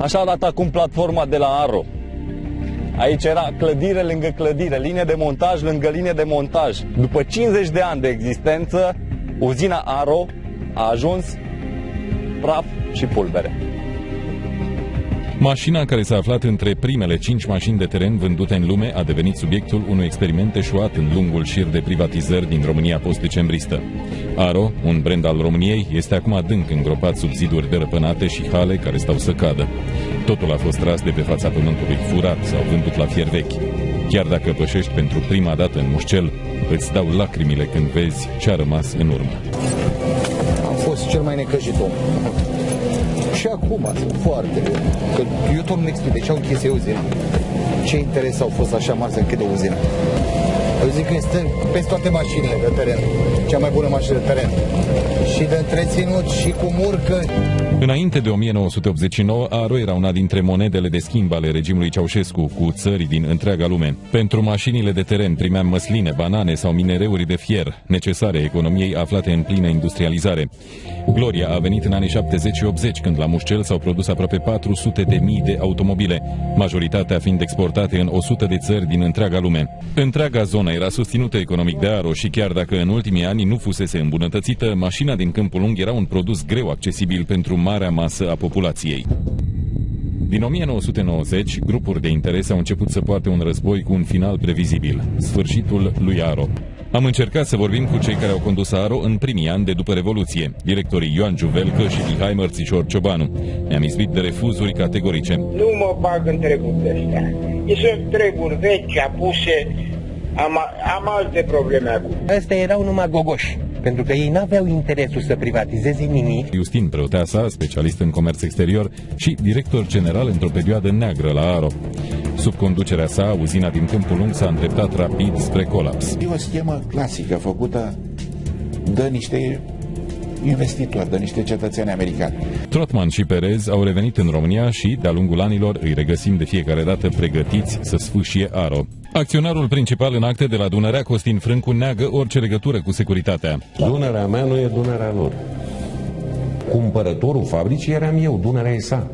Așa arată acum platforma de la Aro. Aici era clădire lângă clădire, linie de montaj lângă linie de montaj. După 50 de ani de existență, uzina Aro a ajuns praf și pulbere. Mașina care s-a aflat între primele 5 mașini de teren vândute în lume a devenit subiectul unui experiment eșuat în lungul șir de privatizări din România post-decembristă. Aro, un brand al României, este acum adânc îngropat sub ziduri derăpânate și hale care stau să cadă. Totul a fost tras de pe fața pământului, furat sau vândut la fier vechi. Chiar dacă pășești pentru prima dată în Mușcel, îți dau lacrimile când vezi ce a rămas în urmă. Am fost cel mai necăjit om. Și acum sunt foarte bine. Că eu tot nu explic de ce au închis uzina. Ce interes au fost așa mari să închidă uzina? Eu zic că este peste toate mașinile de teren. Cea mai bună mașină de teren. Și de întreținut și cu murcă. Înainte de 1989, Aro era una dintre monedele de schimb ale regimului Ceaușescu cu țări din întreaga lume. Pentru mașinile de teren primeam măsline, banane sau minereuri de fier, necesare economiei aflate în plină industrializare. Gloria a venit în anii 70 și 80, când la Mușcel s-au produs aproape 400.000 de automobile, majoritatea fiind exportate în 100 de țări din întreaga lume. Întreaga zonă era susținută economic de Aro și chiar dacă în ultimii ani nu fusese îmbunătățită, mașina din Câmpul Lung era un produs greu accesibil pentru marea masă a populației. Din 1990, grupuri de interes au început să poarte un război cu un final previzibil, sfârșitul lui Aro. Am încercat să vorbim cu cei care au condus Aro în primii ani de după Revoluție, directorii Ioan Juvelcă și Mihai Mărțișor Ciobanu. Ne-am izbit de refuzuri categorice. Nu mă bag în treburile astea. Sunt treburi vechi, apuse, am alte probleme acum. Astea erau numai gogoși, pentru că ei n-aveau interesul să privatizeze nimic. Justin Preoteasa, specialist în comerț exterior și director general într-o perioadă neagră la Aro. Sub conducerea sa, uzina din Câmpul Lung s-a îndreptat rapid spre colaps. E o schemă clasică făcută de niște investitori, de niște cetățeni americani. Trotman și Perez au revenit în România și, de-a lungul anilor, îi regăsim de fiecare dată pregătiți să sfâșie Aro. Acționarul principal în acte de la Dunărea, Costin Frâncu, neagă orice legătură cu securitatea. Dunărea mea nu e Dunărea lor. Cumpărătorul fabricii eram eu, Dunărea e sa.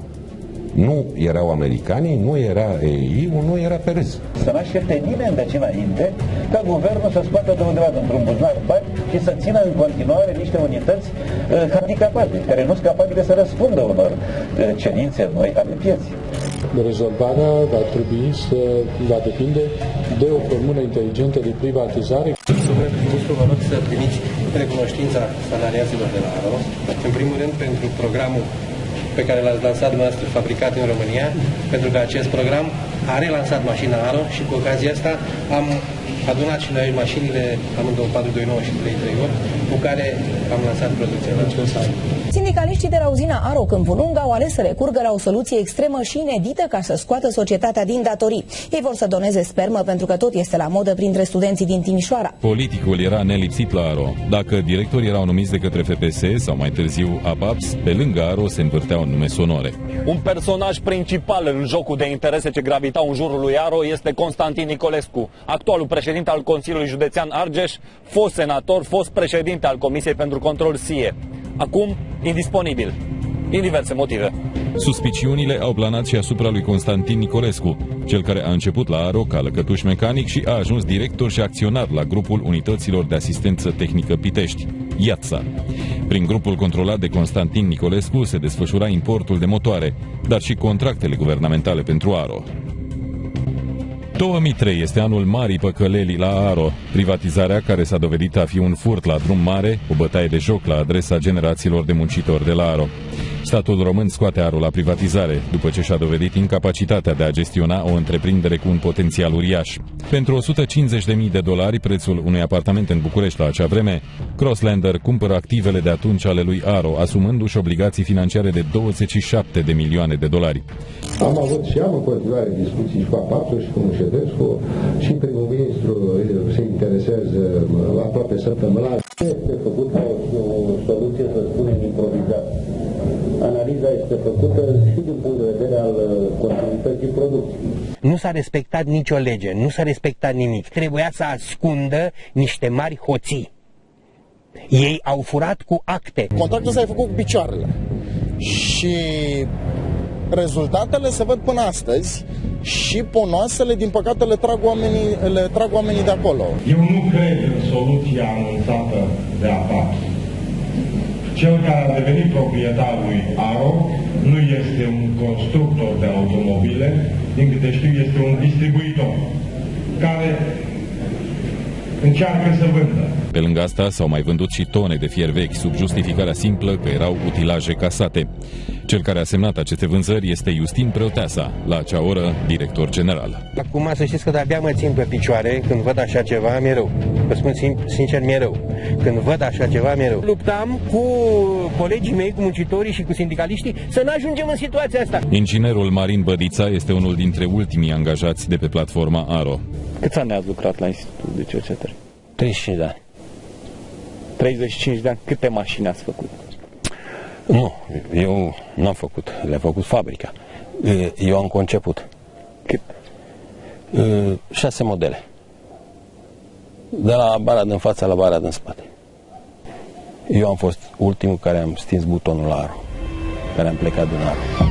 Nu erau americanii, nu era EI, nu era Perez. Să nu aștepte nimeni de aici înainte ca guvernul să scoată de undeva dintr-un buzunar bani și să țină în continuare niște unități handicapate, care nu sunt capabile să răspundă unor cerințe noi ale pieței. Rezolvarea va trebui să va depinde de o formulă inteligentă de privatizare. Domnule ministru, vă rog să primiți recunoștința salariaților de la Aro, în primul rând pentru programul pe care l-ați lansat dumneavoastră, fabricat în România, pentru că acest program a relansat mașina Aro și cu ocazia asta am adunat și noi mașinile amândouă 429 și 338 cu care am lansat producția. Sindicaliștii de la uzina Aro Câmpul Lung au ales să recurgă la o soluție extremă și inedită ca să scoată societatea din datorii. Ei vor să doneze spermă pentru că tot este la modă printre studenții din Timișoara. Politicul era nelipsit la Aro. Dacă directorii erau numiți de către FPS sau mai târziu APAPS, pe lângă Aro se învârteau nume sonore. Un personaj principal în jocul de interese ce gravitau în jurul lui Aro este Constantin Nicolescu, actualul președinte al Consiliului Județean Argeș, fost senator, fost președinte al Comisiei pentru Control SIE. Acum, indisponibil, din diverse motive. Suspiciunile au planat și asupra lui Constantin Nicolescu, cel care a început la Aro ca lăcătuș mecanic și a ajuns director și acționar la grupul Unităților de Asistență Tehnică Pitești, IATSA. Prin grupul controlat de Constantin Nicolescu se desfășura importul de motoare, dar și contractele guvernamentale pentru Aro. 2003 este anul marii păcălelii la Aro, privatizarea care s-a dovedit a fi un furt la drum mare, o bătaie de joc la adresa generațiilor de muncitori de la Aro. Statul român scoate Aro la privatizare, după ce și-a dovedit incapacitatea de a gestiona o întreprindere cu un potențial uriaș. Pentru $150.000, prețul unui apartament în București la acea vreme, Crosslander cumpără activele de atunci ale lui Aro, asumându-și obligații financiare de $27 de milioane. Am avut și am în continuare discuții și cu APAPS și cu Muședescu și primul ministru se interesează aproape săptămânal. Este făcută o soluție, să spunem, improvizată. Analiza este făcută și din punct de vedere al continuității producției. Nu s-a respectat nicio lege, nu s-a respectat nimic. Trebuia să ascundă niște mari hoții. Ei au furat cu acte. Contractul ăsta e făcut cu picioarele. Și rezultatele se văd până astăzi și ponoasele, din păcate, le trag oamenii de acolo. Eu nu cred în soluția anunțată de APAC. Cel care a devenit proprietar lui Aro nu este un constructor de automobile, din câte știu este un distribuitor care încearcă să vândă. Pe lângă asta s-au mai vândut și tone de fier vechi sub justificarea simplă că erau utilaje casate. Cel care a semnat aceste vânzări este Iustin Preoteasa, la acea oră director general. Acum să știți că de-abia mă țin pe picioare când văd așa ceva, mi-e rău. Vă spun sincer, mi-e rău. Când văd așa ceva, mi-e rău. Luptam cu colegii mei, cu muncitorii și cu sindicaliștii să nu ajungem în situația asta. Inginerul Marin Bădița este unul dintre ultimii angajați de pe platforma Aro. Câți ani ați lucrat la Institutul de Cercetări? 35 de ani. 35 de ani. Câte mașini ați făcut? Nu, eu n-am făcut. Le-a făcut fabrica. Eu am conceput. Cât? 6 modele. De la bara din fața la bara din spate. Eu am fost ultimul care am stins butonul la Aro, care am plecat din Aro.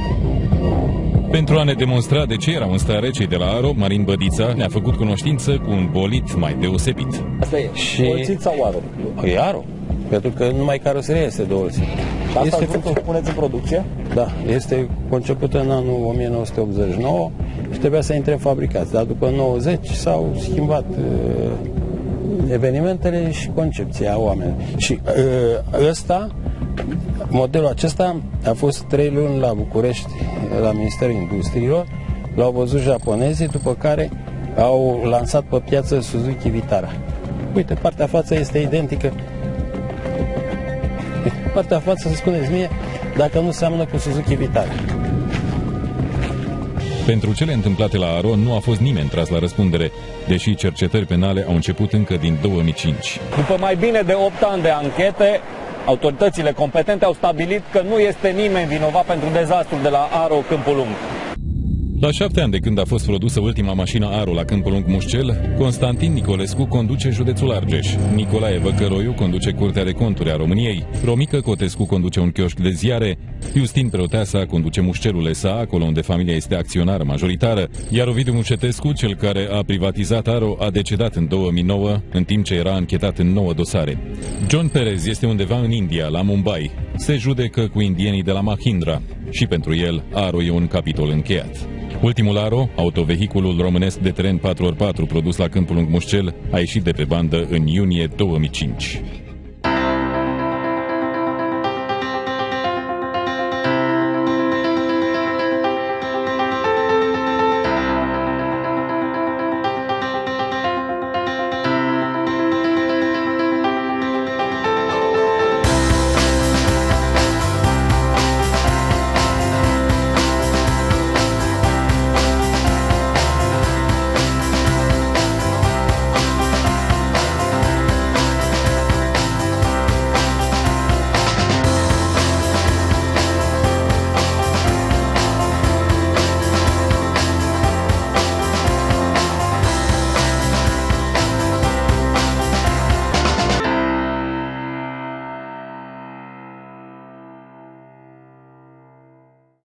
Pentru a ne demonstra de ce erau în stare cei de la Aro, Marin Bădița ne-a făcut cunoștință cu un bolid mai deosebit. Asta e Olțit sau Aro? E Aro, pentru că numai caroseria este de Olțit. Și asta este să puneți în producție? Da, este concepută în anul 1989 și trebuia să intre în fabricați, dar după 90 s-au schimbat evenimentele și concepția oamenilor. Și modelul acesta a fost 3 luni la București, la Ministerul Industriilor, l-au văzut japonezii, după care au lansat pe piață Suzuki Vitara. Uite, partea față este identică. Partea față, să spuneți mie, dacă nu seamănă cu Suzuki Vitara. Pentru cele întâmplate la Aro nu a fost nimeni tras la răspundere, deși cercetări penale au început încă din 2005. După mai bine de 8 ani de anchete, autoritățile competente au stabilit că nu este nimeni vinovat pentru dezastrul de la Aro Câmpul Lung. La 7 ani de când a fost produsă ultima mașină Aro la Câmpul Lung Mușcel, Constantin Nicolescu conduce județul Argeș, Nicolae Văcăroiu conduce Curtea de Conturi a României, Romică Cotescu conduce un chioșc de ziare, Iustin Preoteasa conduce Mușcelul S.A., acolo unde familia este acționară majoritară, iar Ovidiu Mușetescu, cel care a privatizat Aro, a decedat în 2009, în timp ce era anchetat în 9 dosare. John Perez este undeva în India, la Mumbai. Se judecă cu indienii de la Mahindra și pentru el Aro e un capitol încheiat. Ultimul Aro, autovehiculul românesc de teren 4x4 produs la Câmpul Lung Mușcel, a ieșit de pe bandă în iunie 2005.